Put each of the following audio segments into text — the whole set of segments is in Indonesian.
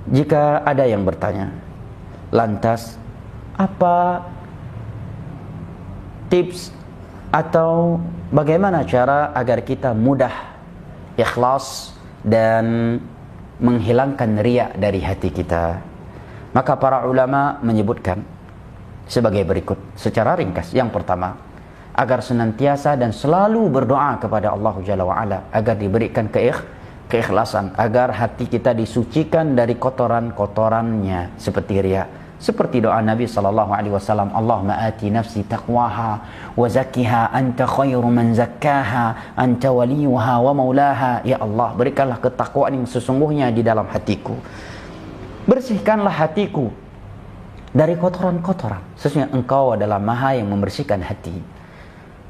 Jika ada yang bertanya, lantas apa tips atau bagaimana cara agar kita mudah ikhlas dan menghilangkan riya dari hati kita? Maka para ulama menyebutkan sebagai berikut secara ringkas. Yang pertama, agar senantiasa dan selalu berdoa kepada Allah Jalla wa'ala agar diberikan keikhlasan, agar hati kita disucikan dari kotoran-kotorannya seperti riya. Seperti doa Nabi SAW, Allahumma ati nafsi taqwaha wa zakkiha anta khairu man zakkaha anta waliyuha wa maulaha. Ya Allah, berikanlah ketakwaan yang sesungguhnya di dalam hatiku, bersihkanlah hatiku dari kotoran-kotoran, sesungguhnya Engkau adalah Maha yang membersihkan hati.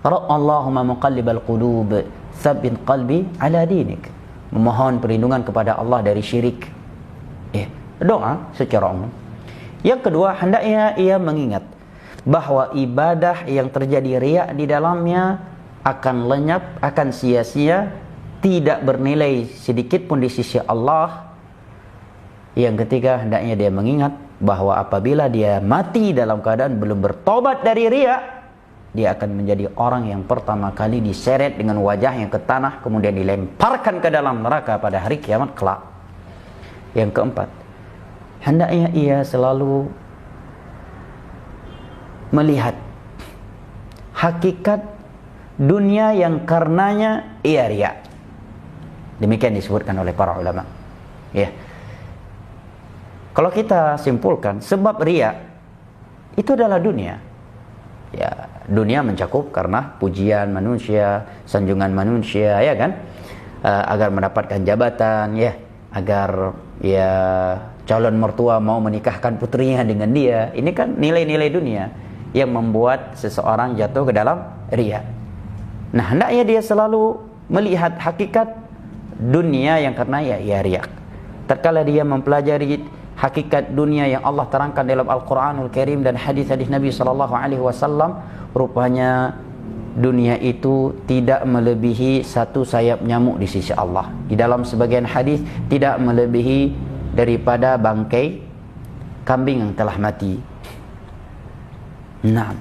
Allahumma muqallibal qulub tsabbit qalbi ala dinik. Memohon perlindungan kepada Allah dari syirik. Doa secara umum. Yang kedua, hendaknya ia mengingat bahwa ibadah yang terjadi riya di dalamnya akan lenyap, akan sia-sia, tidak bernilai sedikit pun di sisi Allah. Yang ketiga, hendaknya dia mengingat bahwa apabila dia mati dalam keadaan belum bertobat dari riya, dia akan menjadi orang yang pertama kali diseret dengan wajahnya ke tanah, kemudian dilemparkan ke dalam neraka pada hari kiamat kelak. Yang keempat, hendaknya ia selalu melihat hakikat dunia yang karenanya ia riya. Demikian disebutkan oleh para ulama. Kalau kita simpulkan, sebab riya itu adalah dunia. Dunia mencakup karena pujian manusia, sanjungan manusia, ya kan? Agar mendapatkan jabatan, agar calon mertua mau menikahkan putrinya dengan dia. Ini kan nilai-nilai dunia yang membuat seseorang jatuh ke dalam riya. Nah, hendaknya dia selalu melihat hakikat dunia yang karena ia riya. Tatkala dia mempelajari hakikat dunia yang Allah terangkan dalam Al-Quranul Karim dan hadis-hadis Nabi SAW, rupanya dunia itu tidak melebihi satu sayap nyamuk di sisi Allah. Di dalam sebagian hadis, tidak melebihi daripada bangkai kambing yang telah mati. Nah,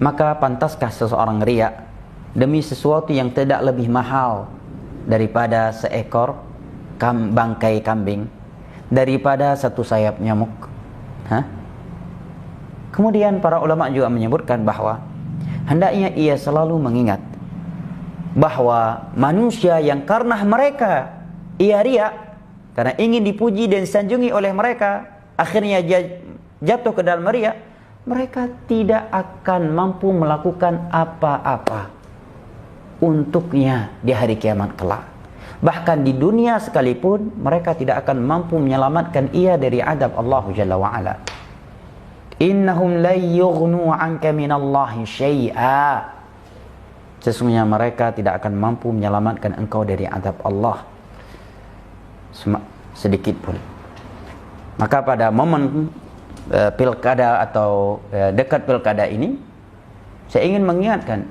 maka pantaskah seseorang riya demi sesuatu yang tidak lebih mahal daripada seekor bangkai kambing, daripada satu sayap nyamuk? Kemudian para ulama juga menyebutkan bahwa hendaknya ia selalu mengingat bahwa manusia yang karena mereka ia riya, karena ingin dipuji dan disanjungi oleh mereka, akhirnya jatuh ke dalam riya, mereka tidak akan mampu melakukan apa-apa untuknya di hari kiamat kelak. Bahkan di dunia sekalipun mereka tidak akan mampu menyelamatkan ia dari adab Allah Jalla wa'ala. Innahum la yughnu 'anka minallahi syai'a. Sesungguhnya mereka tidak akan mampu menyelamatkan engkau dari adab Allah sedikit pun. Maka pada momen pilkada atau dekat pilkada ini, saya ingin mengingatkan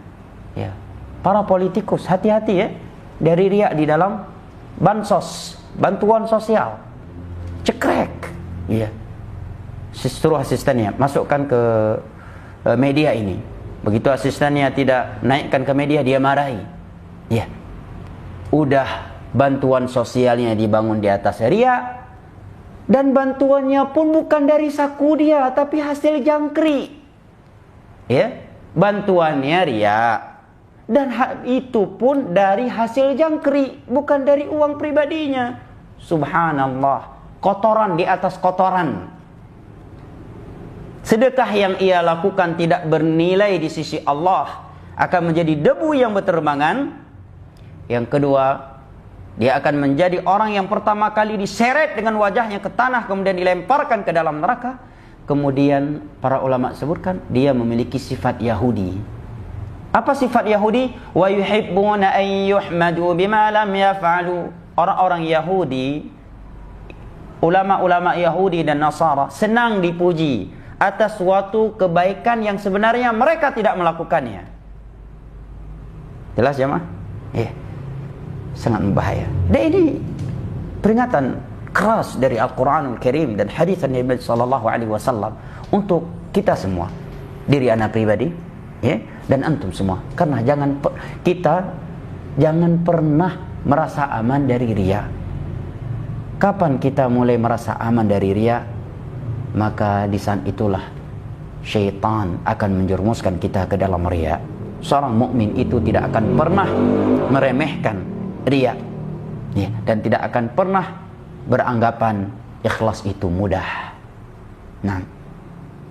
para politikus, hati-hati dari riya di dalam bansos, bantuan sosial. Cekrek, suruh asistennya masukkan ke media ini. Begitu asistennya tidak naikkan ke media, dia marahi. Udah bantuan sosialnya dibangun di atas riya, dan bantuannya pun bukan dari saku dia, tapi hasil jangkrik. Bantuannya riya, dan itu pun dari hasil jangkrik, bukan dari uang pribadinya. Subhanallah, kotoran di atas kotoran. Sedekah yang ia lakukan tidak bernilai di sisi Allah, akan menjadi debu yang berterbangan. Yang kedua, dia akan menjadi orang yang pertama kali diseret dengan wajahnya ke tanah, kemudian dilemparkan ke dalam neraka. Kemudian para ulama sebutkan dia memiliki sifat Yahudi. Apa sifat Yahudi? Wa yuhibbuna an yuhmadu bima lam yaf'alu. Orang-orang Yahudi, ulama-ulama Yahudi dan Nasara senang dipuji atas suatu kebaikan yang sebenarnya mereka tidak melakukannya. Jelas jemaah? Sangat berbahaya. Dan ini peringatan keras dari Al-Quranul Karim dan hadis Nabi sallallahu alaihi wasallam untuk kita semua, diri anak pribadi, ya, dan antum semua. Karena kita jangan pernah merasa aman dari riya. Kapan kita mulai merasa aman dari riya? Maka di saat itulah syaitan akan menjerumuskan kita ke dalam riya. Seorang mukmin itu tidak akan pernah meremehkan riya, ya, dan tidak akan pernah beranggapan ikhlas itu mudah. Nah,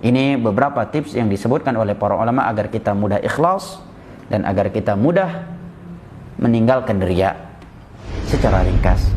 ini beberapa tips yang disebutkan oleh para ulama agar kita mudah ikhlas dan agar kita mudah meninggalkan riya. Secara ringkas,